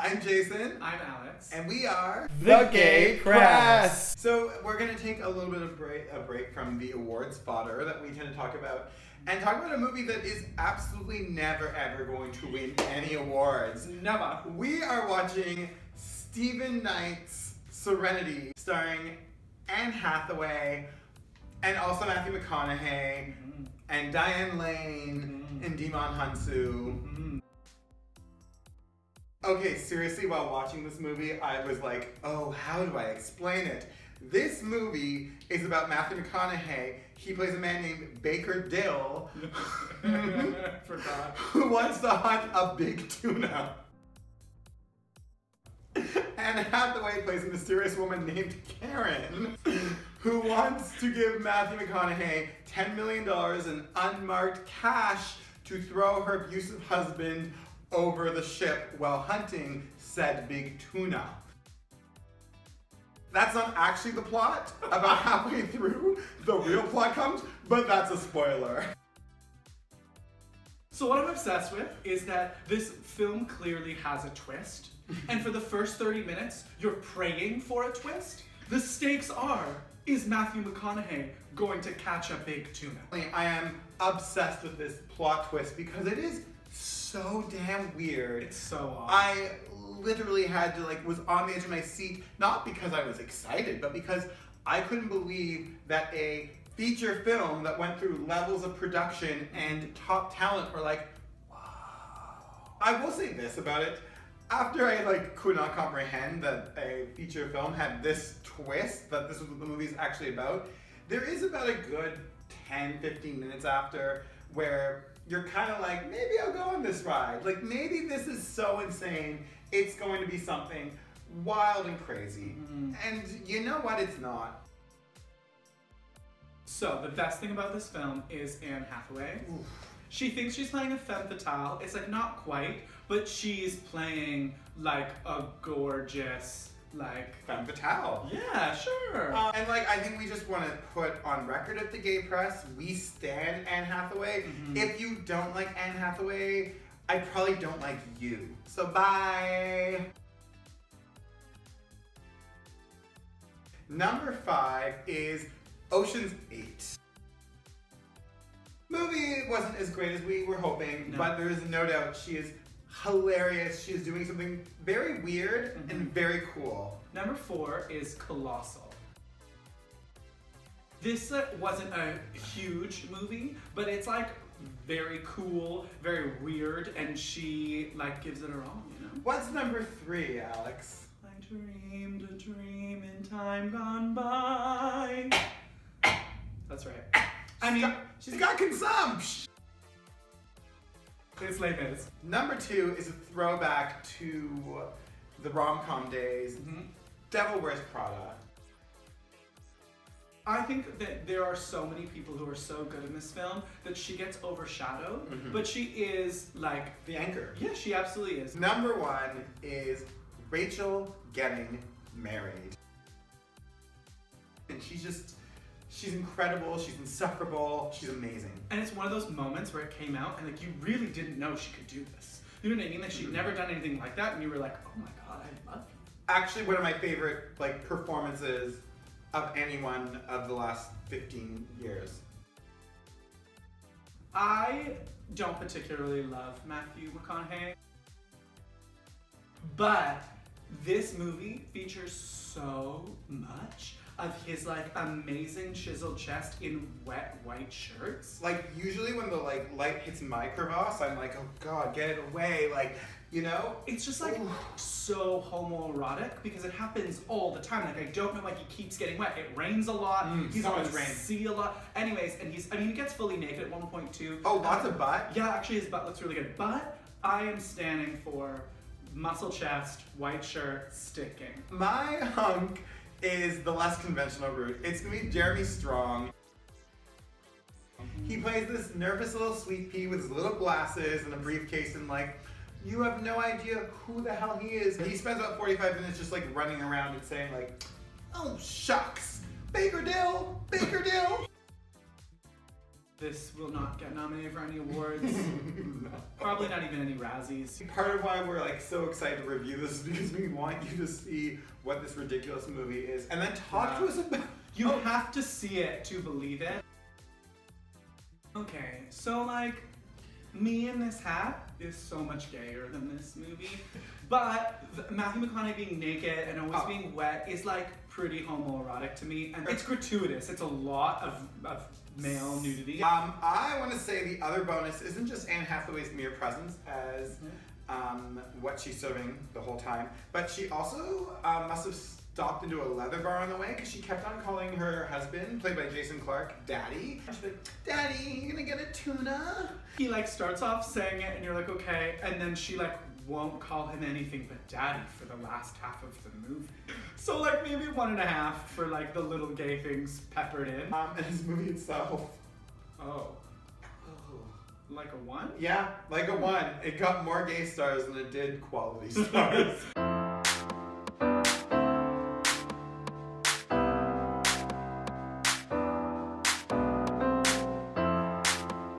I'm Jason. I'm Alex. And we are The Gay Press. So we're going to take a little bit of a break from the awards fodder that we tend to talk about and talk about a movie that is absolutely never ever going to win any awards. Never. We are watching Stephen Knight's Serenity, starring Anne Hathaway and also Matthew McConaughey and Diane Lane and Demon Hunsu. Okay, seriously, while watching this movie, I was like, oh, how do I explain it? This movie is about Matthew McConaughey. He plays a man named Baker Dill Forgot. who wants to hunt a big tuna. And Hathaway plays a mysterious woman named Karen who wants to give Matthew McConaughey $10 million in unmarked cash to throw her abusive husband over the ship while hunting said big tuna. That's not actually the plot. About halfway through, the real plot comes, but that's a spoiler. So what I'm obsessed with is that this film clearly has a twist. And for the first 30 minutes, you're praying for a twist. The stakes are, is Matthew McConaughey going to catch a big tuna? I am obsessed with this plot twist because it is so damn weird. It's so odd. I literally had to was on the edge of my seat, not because I was excited, but because I couldn't believe that a feature film that went through levels of production and top talent were like, wow. I will say this about it. After I could not comprehend that a feature film had this twist, that this was what the movie's actually about, there is about a good 10-15 minutes after where you're kind of like, maybe I'll go on this ride. Maybe this is so insane, it's going to be something wild and crazy. And you know what? It's not. So the best thing about this film is Anne Hathaway. Oof. She thinks she's playing a femme fatale. It's not quite, but she's playing a gorgeous, Femme fatale. Yeah, sure. And I think we just want to put on record at the Gay Press, we stand Anne Hathaway. If you don't like Anne Hathaway, I probably don't like you. So bye. Number 5 is Ocean's 8. Movie wasn't as great as we were hoping, but there is no doubt she is hilarious. She is doing something very weird and very cool. Number 4 is Colossal. This wasn't a huge movie, but it's very cool, very weird, and she gives it her all, you know? What's number 3, Alex? I dreamed a dream in time gone by. That's right. She's got consumption. It's Les Mis. Number 2 is a throwback to the rom-com days. Devil Wears Prada. I think that there are so many people who are so good in this film that she gets overshadowed, but she is The anchor. yeah, she absolutely is. Number 1 is Rachel getting married. And she's incredible, she's insufferable, she's amazing. And it's one of those moments where it came out and you really didn't know she could do this. You know what I mean? She'd never done anything like that and you were like, oh my god, I love you. Actually, one of my favorite performances of anyone of the last 15 years. I don't particularly love Matthew McConaughey, but this movie features so much of his amazing chiseled chest in wet white shirts. Usually when the light hits my crevasse, I'm like, oh god, get it away. It's just so homoerotic because it happens all the time. I don't know why he keeps getting wet. It rains a lot. He's so on much the rain. sea a lot. Anyways, and he gets fully naked at one point too. Oh, lots of butt? Yeah, actually his butt looks really good. But I am standing for muscle chest, white shirt, sticking. My hunk is the less conventional route. It's gonna be Jeremy Strong. He plays this nervous little sweet pea with his little glasses and a briefcase and you have no idea who the hell he is. He spends about 45 minutes just running around and saying oh shucks, Baker Dill, Baker Dill. This will not get nominated for any awards. Probably not even any Razzies. Part of why we're like so excited to review this is because we want you to see what this ridiculous movie is and then talk to us about. You have to see it to believe it. Okay, so like, me in this hat is so much gayer than this movie, but Matthew McConaughey being naked and always being wet is like pretty homoerotic to me, and it's gratuitous. It's a lot of male nudity. I want to say the other bonus isn't just Anne Hathaway's mere presence as what she's serving the whole time, but she also must have stopped into a leather bar on the way because she kept on calling her husband, played by Jason Clarke, Daddy. She's like, Daddy, you gonna get a tuna? He like starts off saying it and you're like, okay, and then she like won't call him anything but Daddy for the last half of the movie. So like maybe 1.5 for like the little gay things peppered in. And his movie itself. Oh. Like a 1? Yeah, like a 1. It got more gay stars than it did quality stars.